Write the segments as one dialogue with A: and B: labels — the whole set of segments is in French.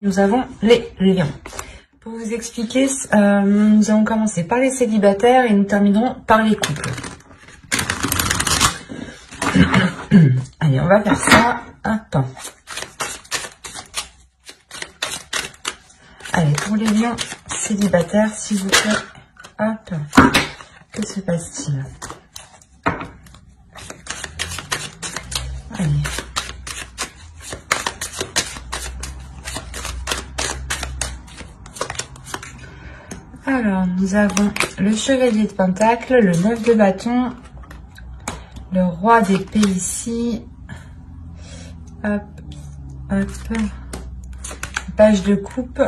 A: Nous avons les lions. Pour vous expliquer, nous allons commencer par les célibataires et nous terminerons par les couples. Allez, on va faire ça. Hop. Allez, pour les lions célibataires, s'il vous plaît. Hop. Que se passe-t-il? Allez. Alors, nous avons le chevalier de pentacle, le 9 de bâton, le roi d'épée ici, hop, hop, page de coupe,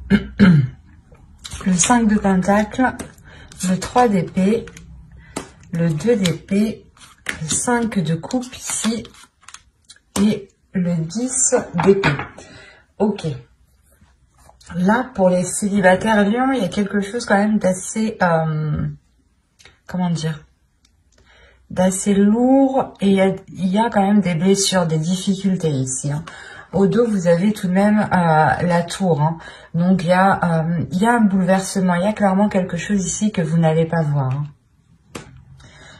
A: le 5 de pentacle, le 3 d'épée, le 2 d'épée, le 5 de coupe ici, et le 10 d'épée. Ok. Là, pour les célibataires lions, il y a quelque chose quand même d'assez, comment dire, d'assez lourd, et il y a quand même des blessures, des difficultés ici. Hein. Au dos, vous avez tout de même la tour. Hein. Donc, il y a un bouleversement, il y a clairement quelque chose ici que vous n'allez pas voir. Hein.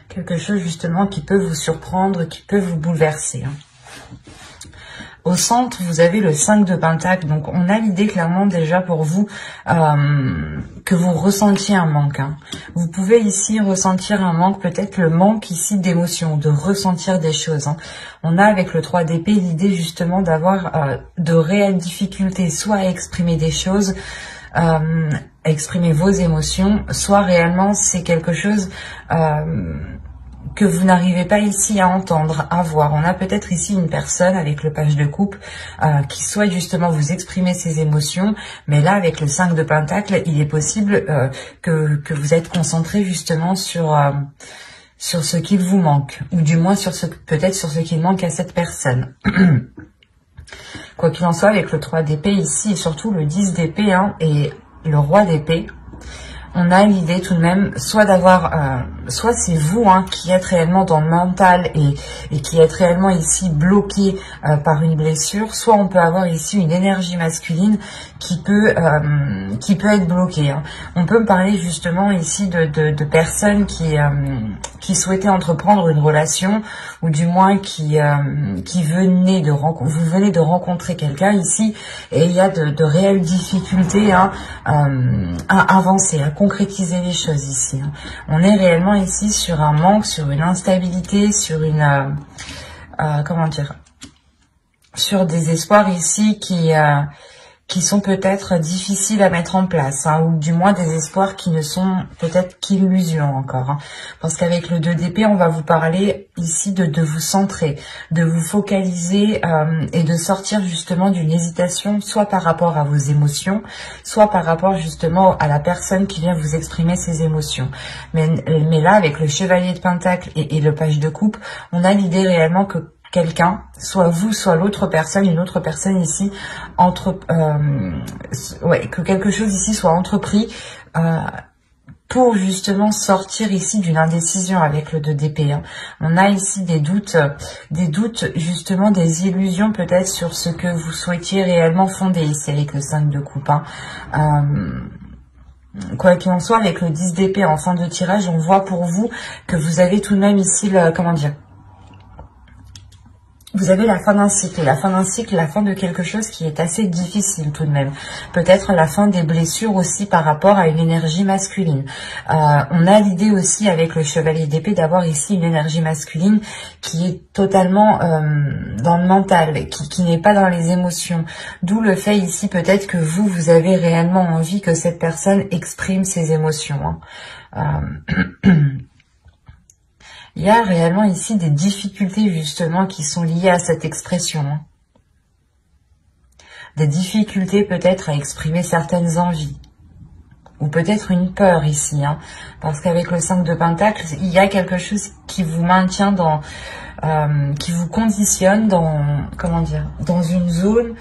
A: Quelque chose justement qui peut vous surprendre, qui peut vous bouleverser. Hein. Au centre, vous avez le 5 de pentacle. Donc, on a l'idée clairement déjà pour vous que vous ressentiez un manque. Hein. Vous pouvez ici ressentir un manque, peut-être le manque ici d'émotion, de ressentir des choses. Hein. On a avec le 3 d'épée l'idée justement d'avoir de réelles difficultés, soit à exprimer des choses, exprimer vos émotions, soit réellement c'est quelque chose... que vous n'arrivez pas ici à entendre, à voir. On a peut-être ici une personne avec le page de coupe qui souhaite justement vous exprimer ses émotions, mais là avec le 5 de pentacle, il est possible que vous êtes concentré justement sur ce qu'il vous manque, ou du moins sur peut-être sur ce qu'il manque à cette personne. Quoi qu'il en soit, avec le 3 d'épée ici, et surtout le 10 d'épée hein, et le roi d'épée, on a l'idée tout de même, soit d'avoir, soit c'est vous hein, qui êtes réellement dans le mental et qui êtes réellement ici bloqué par une blessure, soit on peut avoir ici une énergie masculine qui peut être bloquée. Hein. On peut me parler justement ici de personnes qui souhaitaient entreprendre une relation, ou du moins qui venaient vous venez de rencontrer quelqu'un ici, et il y a de réelles difficultés hein, à avancer, à concrétiser les choses ici. Hein. On est réellement ici sur un manque, sur une instabilité, sur une comment dire, sur des espoirs ici qui sont peut-être difficiles à mettre en place, hein, ou du moins des espoirs qui ne sont peut-être qu'illusions encore. Hein, parce qu'avec le 2 d'épée, on va vous parler ici de vous centrer, de vous focaliser et de sortir justement d'une hésitation, soit par rapport à vos émotions, soit par rapport justement à la personne qui vient vous exprimer ses émotions. Mais là, avec le chevalier de pentacle et le page de coupe, on a l'idée réellement que quelqu'un, soit vous, soit l'autre personne, une autre personne ici, que quelque chose ici soit entrepris pour justement sortir ici d'une indécision avec le 2 d'épée. Hein. On a ici des doutes justement, des illusions peut-être sur ce que vous souhaitiez réellement fonder ici avec le 5 de coupe. Hein. Quoi qu'il en soit, avec le 10 d'épée en fin de tirage, on voit pour vous que vous avez tout de même ici le, comment dire, vous avez la fin d'un cycle, la fin de quelque chose qui est assez difficile tout de même. Peut-être la fin des blessures aussi par rapport à une énergie masculine. On a l'idée aussi avec le chevalier d'épée d'avoir ici une énergie masculine qui est totalement dans le mental, qui n'est pas dans les émotions. D'où le fait ici peut-être que vous avez réellement envie que cette personne exprime ses émotions. Hein. Il y a réellement ici des difficultés justement qui sont liées à cette expression. Hein. Des difficultés peut-être à exprimer certaines envies. Ou peut-être une peur ici. Hein. Parce qu'avec le 5 de pentacle, il y a quelque chose qui vous maintient dans... qui vous conditionne dans... Comment dire, dans une zone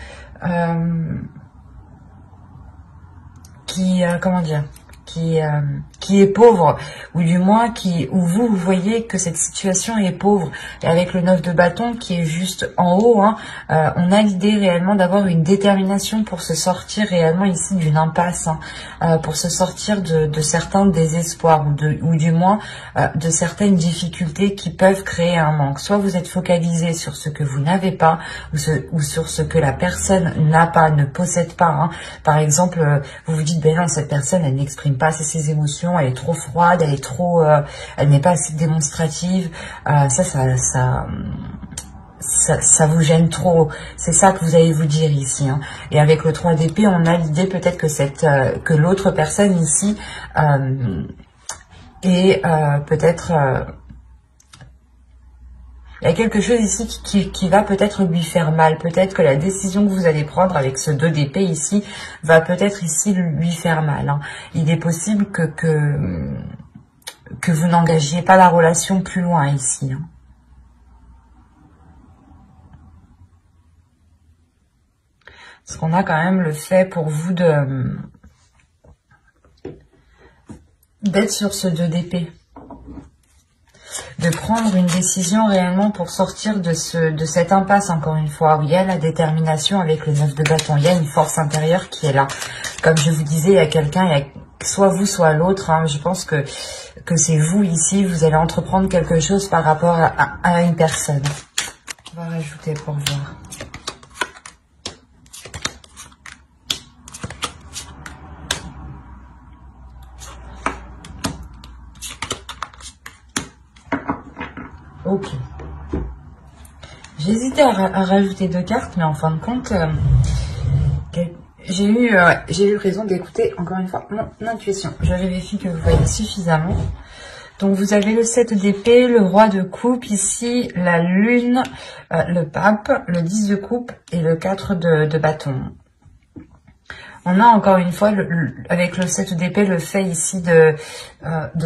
A: qui... comment dire, qui qui est pauvre, ou du moins où vous voyez que cette situation est pauvre. Et avec le 9 de bâton qui est juste en haut, hein, on a l'idée réellement d'avoir une détermination pour se sortir réellement ici d'une impasse, hein, pour se sortir de certains désespoirs, ou du moins de certaines difficultés qui peuvent créer un manque. Soit vous êtes focalisé sur ce que vous n'avez pas, ou sur ce que la personne n'a pas, ne possède pas, hein. Par exemple, vous vous dites, ben non, cette personne, elle n'exprime pas assez ses émotions, elle est trop froide, elle est trop, elle n'est pas assez démonstrative. Ça vous gêne trop. C'est ça que vous allez vous dire ici, hein. Et avec le 3 d'épée, on a l'idée peut-être que l'autre personne ici est peut-être... il y a quelque chose ici qui va peut-être lui faire mal. Peut-être que la décision que vous allez prendre avec ce 2 d'épée ici va peut-être ici lui faire mal, hein. Il est possible que vous n'engagiez pas la relation plus loin ici, hein. Parce qu'on a quand même le fait pour vous d'être sur ce 2 d'épée. De prendre une décision réellement pour sortir de cette impasse, encore une fois, où il y a la détermination avec le 9 de bâton. Il y a une force intérieure qui est là. Comme je vous disais, il y a quelqu'un, soit vous, soit l'autre, hein. Je pense que c'est vous ici, vous allez entreprendre quelque chose par rapport à une personne. On va rajouter pour voir. Ok. J'hésitais à rajouter 2 cartes, mais en fin de compte, j'ai eu raison d'écouter encore une fois mon intuition. Je vérifie que vous voyez suffisamment. Donc vous avez le 7 d'épée, le roi de coupe ici, la lune, le pape, le 10 de coupe et le 4 de bâton. On a encore une fois, avec le 7 d'épée, le fait ici de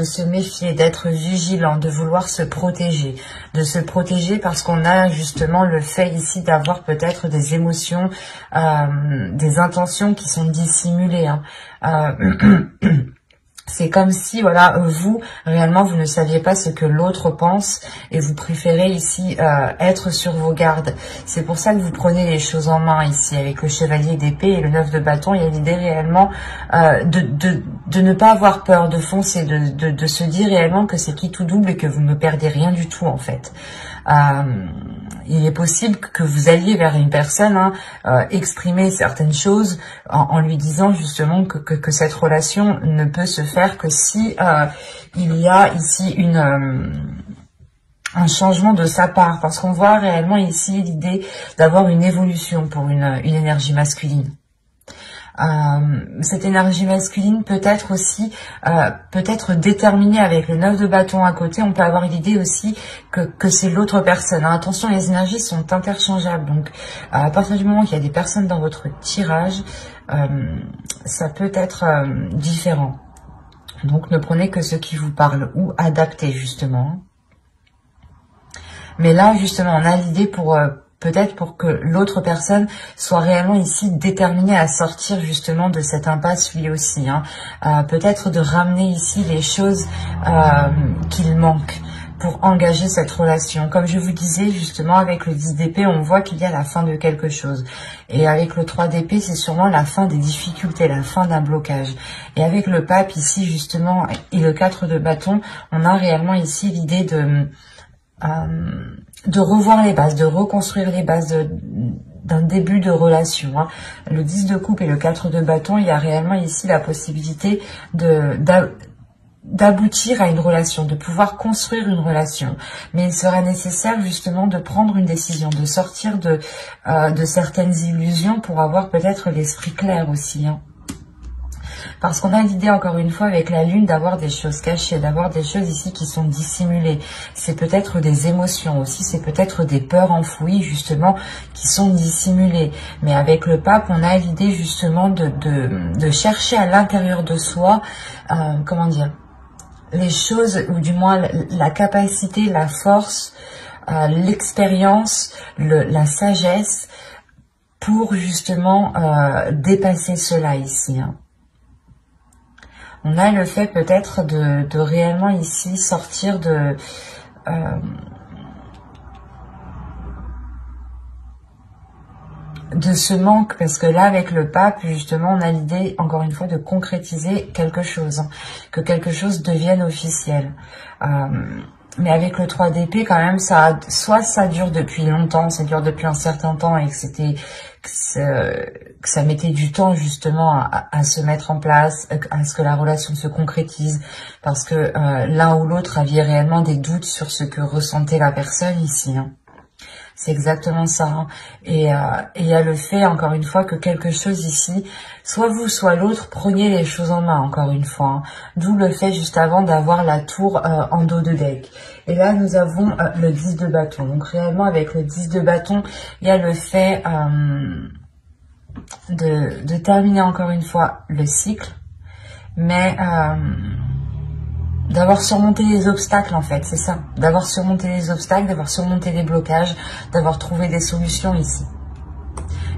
A: se méfier, d'être vigilant, de vouloir se protéger. De se protéger parce qu'on a justement le fait ici d'avoir peut-être des émotions, des intentions qui sont dissimulées, hein. C'est comme si, voilà, vous, réellement, vous ne saviez pas ce que l'autre pense et vous préférez ici être sur vos gardes. C'est pour ça que vous prenez les choses en main ici avec le chevalier d'épée et le 9 de bâton. Il y a l'idée réellement de ne pas avoir peur, de foncer, de se dire réellement que c'est qui tout double et que vous ne perdez rien du tout en fait. Il est possible que vous alliez vers une personne, hein, exprimer certaines choses en lui disant justement que cette relation ne peut se faire que si il y a ici un changement de sa part, parce qu'on voit réellement ici l'idée d'avoir une évolution pour une énergie masculine. Cette énergie masculine peut être aussi peut-être déterminée avec le 9 de bâton à côté. On peut avoir l'idée aussi que c'est l'autre personne, hein. Attention, les énergies sont interchangeables, donc à partir du moment qu'il y a des personnes dans votre tirage, ça peut être différent. Donc ne prenez que ce qui vous parle ou adaptez justement. Mais là justement on a l'idée pour peut-être pour que l'autre personne soit réellement ici déterminée à sortir justement de cette impasse lui aussi, hein. Peut-être de ramener ici les choses qu'il manque pour engager cette relation. Comme je vous disais justement avec le 10 d'épée, on voit qu'il y a la fin de quelque chose. Et avec le 3 d'épée, c'est sûrement la fin des difficultés, la fin d'un blocage. Et avec le pape ici justement et le 4 de bâton, on a réellement ici l'idée de revoir les bases, de reconstruire les bases d'un début de relation, hein. Le 10 de coupe et le 4 de bâton, il y a réellement ici la possibilité d'aboutir à une relation, de pouvoir construire une relation. Mais il sera nécessaire justement de prendre une décision, de sortir de certaines illusions pour avoir peut-être l'esprit clair aussi, hein. Parce qu'on a l'idée, encore une fois, avec la lune, d'avoir des choses cachées, d'avoir des choses ici qui sont dissimulées. C'est peut-être des émotions aussi, c'est peut-être des peurs enfouies, justement, qui sont dissimulées. Mais avec le pape, on a l'idée, justement, de chercher à l'intérieur de soi, comment dire, les choses, ou du moins la capacité, la force, l'expérience, la sagesse, pour, justement, dépasser cela ici, hein. On a le fait peut-être de réellement ici sortir de ce manque, parce que là avec le pape justement on a l'idée encore une fois de concrétiser quelque chose, hein, que quelque chose devienne officiel. Mais avec le 3 d'épée quand même, soit ça dure depuis longtemps, ça dure depuis un certain temps et que ça mettait du temps justement à se mettre en place, à ce que la relation se concrétise, parce que l'un ou l'autre aviez réellement des doutes sur ce que ressentait la personne ici, hein. C'est exactement ça, hein. Et il y a le fait, encore une fois, que quelque chose ici, soit vous, soit l'autre, preniez les choses en main, encore une fois, hein. D'où le fait, juste avant, d'avoir la tour en dos de deck. Et là, nous avons le 10 de bâton. Donc, réellement, avec le 10 de bâton, il y a le fait de terminer, encore une fois, le cycle. Mais d'avoir surmonté les obstacles, en fait, c'est ça. D'avoir surmonté les obstacles, d'avoir surmonté les blocages, d'avoir trouvé des solutions ici.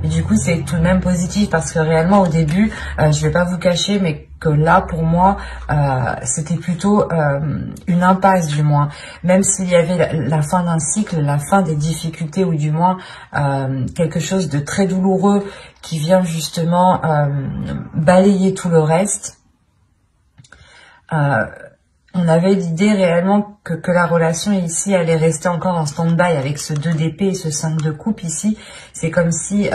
A: Et du coup, c'est tout de même positif parce que réellement, au début, je vais pas vous cacher, mais que là, pour moi, c'était plutôt une impasse, du moins. Même s'il y avait la fin d'un cycle, la fin des difficultés, ou du moins quelque chose de très douloureux qui vient justement balayer tout le reste. On avait l'idée réellement que la relation ici allait rester encore en stand-by avec ce 2 d'épée et ce 5 de coupe ici. C'est comme si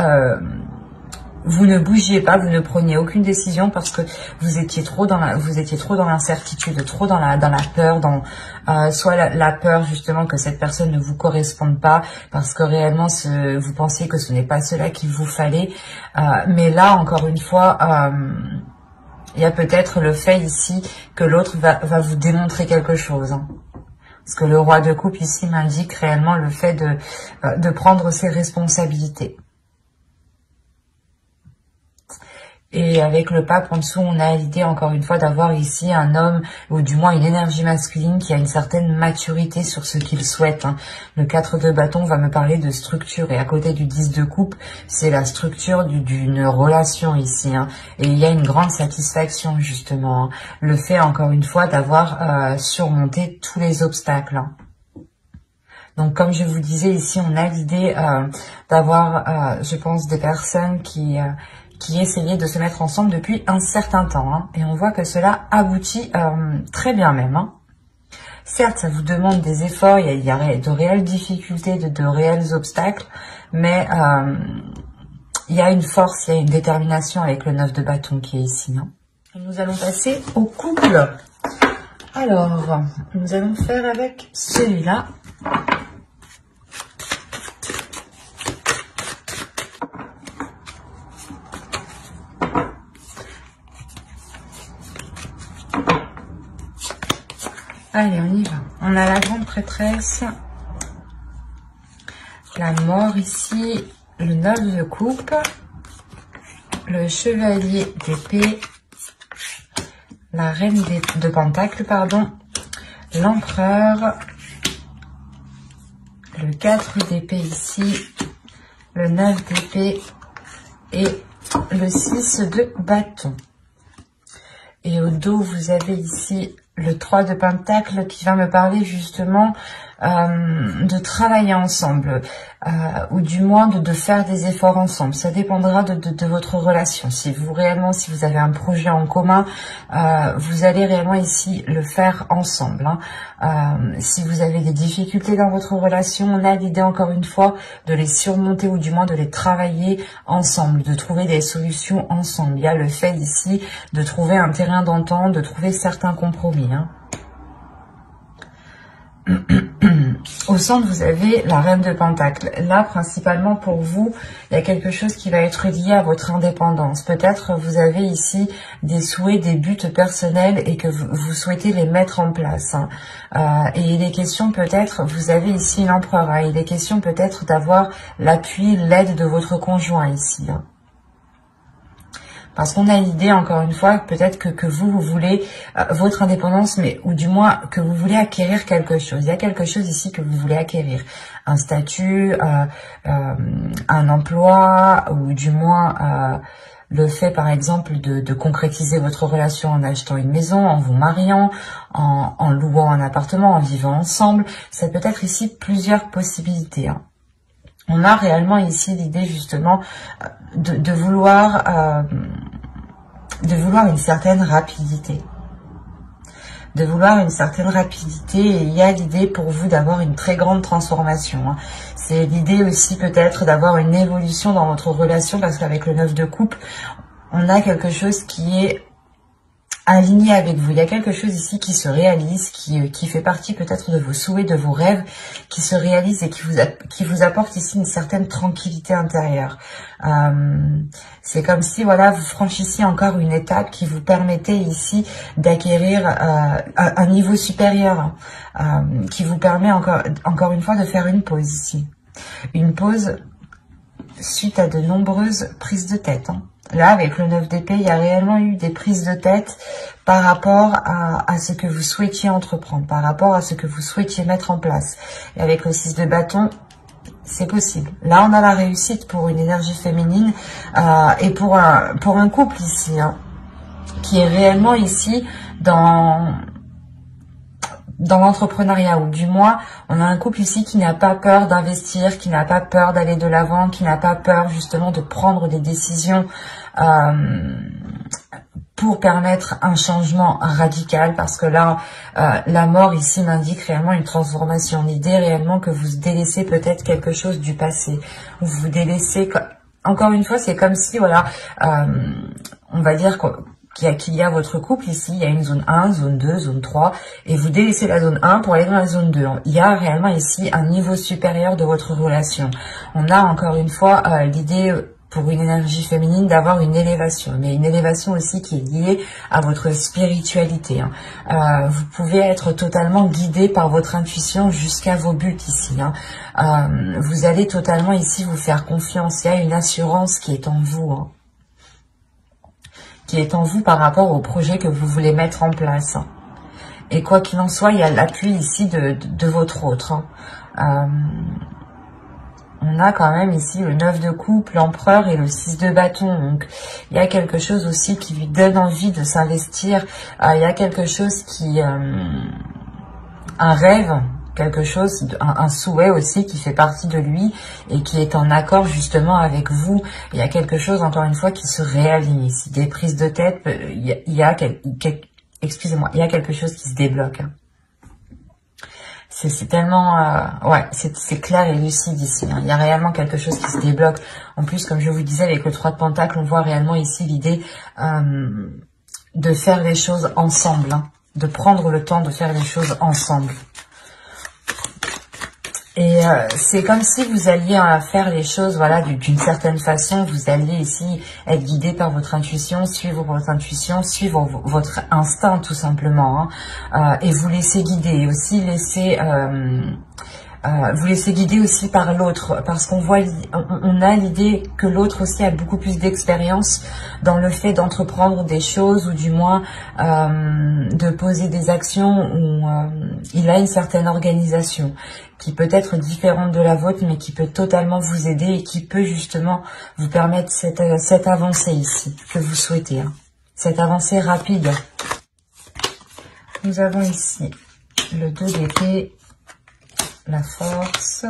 A: vous ne bougiez pas, vous ne preniez aucune décision parce que vous étiez trop dans l'incertitude, trop dans la peur, soit la peur justement que cette personne ne vous corresponde pas parce que réellement vous pensiez que ce n'est pas cela qu'il vous fallait. Mais là, encore une fois, il y a peut-être le fait ici que l'autre va vous démontrer quelque chose, hein. Parce que le roi de coupe ici m'indique réellement le fait de prendre ses responsabilités. Et avec le pape en dessous, on a l'idée encore une fois d'avoir ici un homme, ou du moins une énergie masculine qui a une certaine maturité sur ce qu'il souhaite, hein. Le 4 de bâton va me parler de structure, et à côté du 10 de coupe, c'est la structure d'une relation ici, hein. Et il y a une grande satisfaction justement, hein. Le fait encore une fois d'avoir surmonté tous les obstacles, hein. Donc, comme je vous disais, ici, on a l'idée d'avoir, je pense, des personnes qui essayaient de se mettre ensemble depuis un certain temps, hein. Et on voit que cela aboutit très bien même, hein. Certes, ça vous demande des efforts, il y a de réelles difficultés, de réels obstacles, mais il y a une force, il y a une détermination avec le 9 de bâton qui est ici, hein. Nous allons passer au couple. Alors, nous allons faire avec celui-là. Allez, on y va. On a la grande prêtresse, la mort ici, le 9 de coupe, le chevalier d'épée, la reine de pentacle, pardon, l'empereur, le 4 d'épée ici, le 9 d'épée et le 6 de bâton. Et au dos, vous avez ici le 3 de pentacle qui va me parler justement de travailler ensemble, ou du moins de faire des efforts ensemble. Ça dépendra de votre relation. Si vous avez un projet en commun, vous allez réellement ici le faire ensemble, hein. Si vous avez des difficultés dans votre relation, on a l'idée encore une fois de les surmonter, ou du moins de les travailler ensemble, de trouver des solutions ensemble. Il y a le fait ici de trouver un terrain d'entente, de trouver certains compromis, hein. Au centre, vous avez la reine de pentacle. Là, principalement pour vous, il y a quelque chose qui va être lié à votre indépendance. Peut-être vous avez ici des souhaits, des buts personnels et que vous souhaitez les mettre en place, hein. Et il est question peut-être, vous avez ici l'empereur, hein. Il est question peut-être d'avoir l'appui, l'aide de votre conjoint ici, hein. Parce qu'on a l'idée, encore une fois, peut-être que vous voulez votre indépendance, mais ou du moins que vous voulez acquérir quelque chose. Il y a quelque chose ici que vous voulez acquérir. Un statut, un emploi, ou du moins le fait par exemple de concrétiser votre relation en achetant une maison, en vous mariant, en louant un appartement, en vivant ensemble. Ça peut être ici plusieurs possibilités, hein. On a réellement ici l'idée justement de vouloir une certaine rapidité. De vouloir une certaine rapidité, et il y a l'idée pour vous d'avoir une très grande transformation, hein. C'est l'idée aussi peut-être d'avoir une évolution dans votre relation, parce qu'avec le 9 de coupe, on a quelque chose qui est aligné avec vous. Il y a quelque chose ici qui se réalise, qui fait partie peut-être de vos souhaits, de vos rêves, qui se réalise et qui vous apporte ici une certaine tranquillité intérieure. C'est comme si, voilà, vous franchissiez encore une étape qui vous permettait ici d'acquérir un niveau supérieur, qui vous permet encore une fois de faire une pause ici. Une pause suite à de nombreuses prises de tête, hein. Là, avec le 9 d'épée, il y a réellement eu des prises de tête par rapport à ce que vous souhaitiez entreprendre, par rapport à ce que vous souhaitiez mettre en place. Et avec le 6 de bâton, c'est possible. Là, on a la réussite pour une énergie féminine et pour un couple ici, hein, qui est réellement ici dans l'entrepreneuriat, ou du moins, on a un couple ici qui n'a pas peur d'investir, qui n'a pas peur d'aller de l'avant, qui n'a pas peur justement de prendre des décisions pour permettre un changement radical, parce que là, la mort ici m'indique réellement une transformation. L'idée réellement que vous délaissez peut-être quelque chose du passé, ou vous délaissez, encore une fois, c'est comme si, voilà, on va dire qu'il y a votre couple ici, il y a une zone 1, zone 2, zone 3, et vous délaissez la zone 1 pour aller dans la zone 2. Il y a réellement ici un niveau supérieur de votre relation. On a encore une fois l'idée pour une énergie féminine d'avoir une élévation, mais une élévation aussi qui est liée à votre spiritualité, hein. Vous pouvez être totalement guidé par votre intuition jusqu'à vos buts ici, hein. Vous allez totalement ici vous faire confiance. Il y a une assurance qui est en vous, hein, qui est en vous par rapport au projet que vous voulez mettre en place. Et quoi qu'il en soit, il y a l'appui ici de votre autre, hein. On a quand même ici le 9 de coupe, l'empereur et le 6 de bâton. Donc, il y a quelque chose aussi qui lui donne envie de s'investir. Il y a quelque chose qui... un rêve, quelque chose, un souhait aussi qui fait partie de lui et qui est en accord justement avec vous. Il y a quelque chose, encore une fois, qui se réaligne ici. Des prises de tête, il y a excusez-moi, il y a quelque chose qui se débloque, hein. C'est tellement... ouais, c'est clair et lucide ici, hein. Il y a réellement quelque chose qui se débloque. En plus, comme je vous disais, avec le 3 de Pentacle, on voit réellement ici l'idée de faire les choses ensemble, hein, de prendre le temps de faire les choses ensemble. Et c'est comme si vous alliez faire les choses, voilà, d'une certaine façon. Vous alliez ici être guidé par votre intuition, suivre votre instinct tout simplement, hein, et vous laisser guider, et aussi vous laissez guider aussi par l'autre, parce qu'on voit, on a l'idée que l'autre aussi a beaucoup plus d'expérience dans le fait d'entreprendre des choses, ou du moins de poser des actions, où il a une certaine organisation qui peut être différente de la vôtre, mais qui peut totalement vous aider et qui peut justement vous permettre cette avancée ici que vous souhaitez, hein, cette avancée rapide. Nous avons ici le 2 d'épée, la force,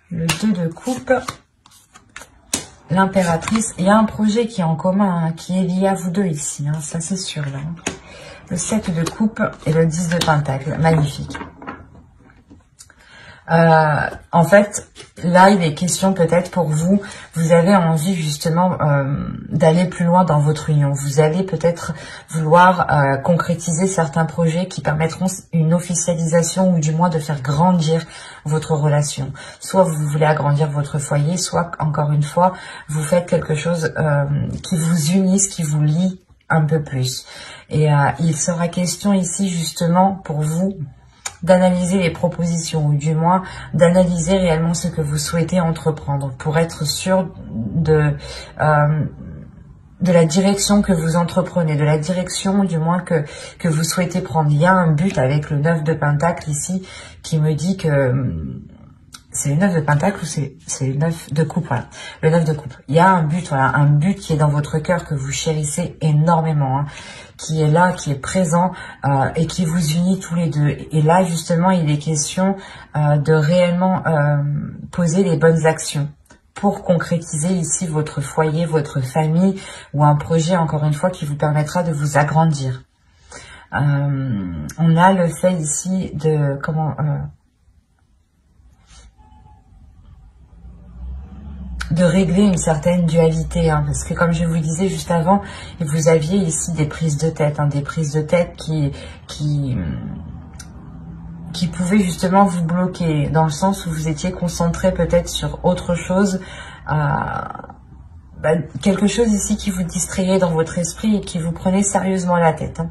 A: le 2 de coupe, l'impératrice. Il y a un projet qui est en commun, hein, qui est lié à vous deux ici, hein, ça c'est sûr là. Le 7 de coupe et le 10 de pentacle, magnifique. En fait, là, il est question peut-être pour vous, vous avez envie justement d'aller plus loin dans votre union. Vous allez peut-être vouloir concrétiser certains projets qui permettront une officialisation, ou du moins de faire grandir votre relation. Soit vous voulez agrandir votre foyer, soit, encore une fois, vous faites quelque chose qui vous unisse, qui vous lie un peu plus. Et il sera question ici justement pour vous d'analyser les propositions, ou du moins d'analyser réellement ce que vous souhaitez entreprendre, pour être sûr de la direction que vous entreprenez, de la direction du moins que vous souhaitez prendre. Il y a un but avec le 9 de Pentacle ici qui me dit que c'est le 9 de pentacle ou c'est le 9 de coupe, voilà. Le 9 de coupe. Il y a un but, voilà, un but qui est dans votre cœur, que vous chérissez énormément, hein, qui est là, qui est présent et qui vous unit tous les deux. Et là, justement, il est question de réellement poser les bonnes actions pour concrétiser ici votre foyer, votre famille ou un projet, encore une fois, qui vous permettra de vous agrandir. On a le fait ici de... de régler une certaine dualité, hein, parce que comme je vous disais juste avant, vous aviez ici des prises de tête, hein, des prises de tête qui pouvaient justement vous bloquer, dans le sens où vous étiez concentré peut-être sur autre chose, quelque chose ici qui vous distrayait dans votre esprit et qui vous prenait sérieusement la tête, hein.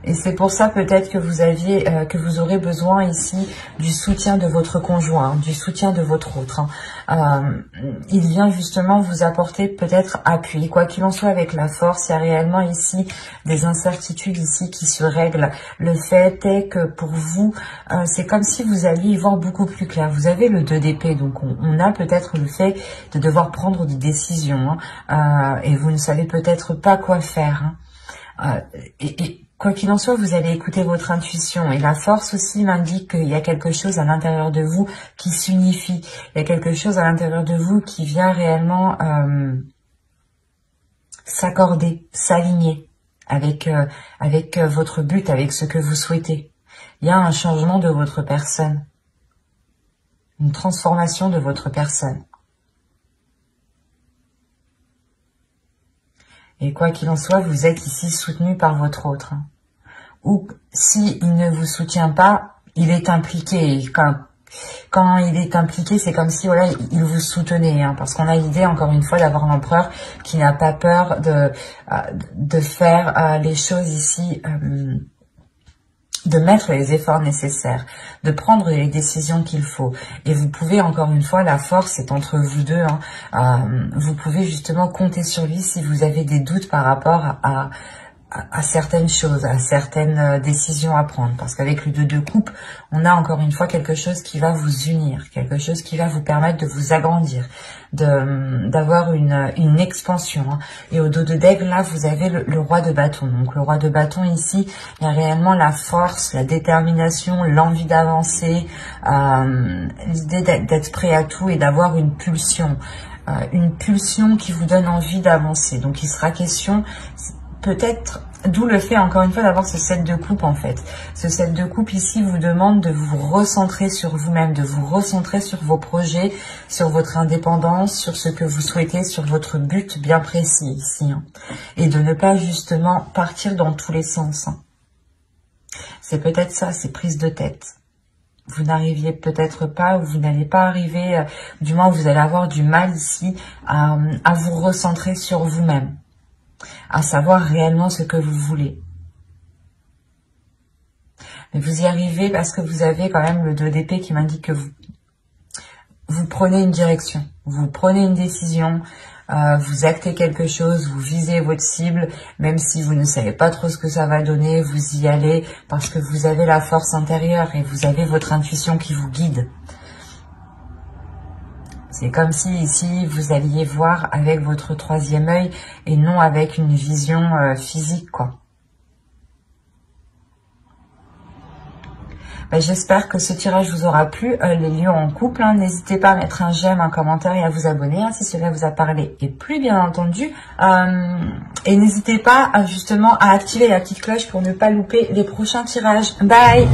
A: Et c'est pour ça peut-être que vous aurez besoin ici du soutien de votre conjoint, du soutien de votre autre, hein. Il vient justement vous apporter peut-être appui. Quoi qu'il en soit, avec la force, il y a réellement ici des incertitudes ici qui se règlent. Le fait est que pour vous, c'est comme si vous alliez y voir beaucoup plus clair. Vous avez le 2 d'épée, donc on a peut-être le fait de devoir prendre des décisions, hein, et vous ne savez peut-être pas quoi faire, hein. Quoi qu'il en soit, vous allez écouter votre intuition. Et la force aussi m'indique qu'il y a quelque chose à l'intérieur de vous qui s'unifie. Il y a quelque chose à l'intérieur de vous qui vient réellement s'accorder, s'aligner avec votre but, avec ce que vous souhaitez. Il y a un changement de votre personne. Une transformation de votre personne. Et quoi qu'il en soit, vous êtes ici soutenu par votre autre, hein. Ou s'il ne vous soutient pas, il est impliqué. Quand il est impliqué, c'est comme si voilà, il vous soutenait, hein, parce qu'on a l'idée, encore une fois, d'avoir l'empereur qui n'a pas peur de faire les choses ici, de mettre les efforts nécessaires, de prendre les décisions qu'il faut. Et vous pouvez, encore une fois, la force est entre vous deux, hein, vous pouvez justement compter sur lui si vous avez des doutes par rapport à certaines choses, à certaines décisions à prendre. Parce qu'avec le 2 de coupe, on a encore une fois quelque chose qui va vous unir, quelque chose qui va vous permettre de vous agrandir, d'avoir une expansion, hein. Et au dos de d'aigle, là, vous avez le roi de bâton. Donc le roi de bâton ici, il y a réellement la force, la détermination, l'envie d'avancer, l'idée d'être prêt à tout et d'avoir une pulsion qui vous donne envie d'avancer. Donc il sera question peut-être, d'où le fait encore une fois d'avoir ce 7 de coupe en fait. Ce 7 de coupe ici vous demande de vous recentrer sur vous-même, de vous recentrer sur vos projets, sur votre indépendance, sur ce que vous souhaitez, sur votre but bien précis ici, hein. Et de ne pas justement partir dans tous les sens, hein. C'est peut-être ça, ces prises de tête. Vous n'arriviez peut-être pas, ou vous n'allez pas arriver, du moins vous allez avoir du mal ici à vous recentrer sur vous-même, à savoir réellement ce que vous voulez. Mais vous y arrivez parce que vous avez quand même le 2 d'épée qui m'indique que vous prenez une direction, vous prenez une décision, vous actez quelque chose, vous visez votre cible, même si vous ne savez pas trop ce que ça va donner, vous y allez parce que vous avez la force intérieure et vous avez votre intuition qui vous guide. C'est comme si ici, vous alliez voir avec votre 3e œil et non avec une vision physique, quoi. J'espère que ce tirage vous aura plu, les lions en couple, hein. N'hésitez pas à mettre un j'aime, un commentaire et à vous abonner, hein, si cela vous a parlé et plu, bien entendu. Et n'hésitez pas justement à activer la petite cloche pour ne pas louper les prochains tirages. Bye!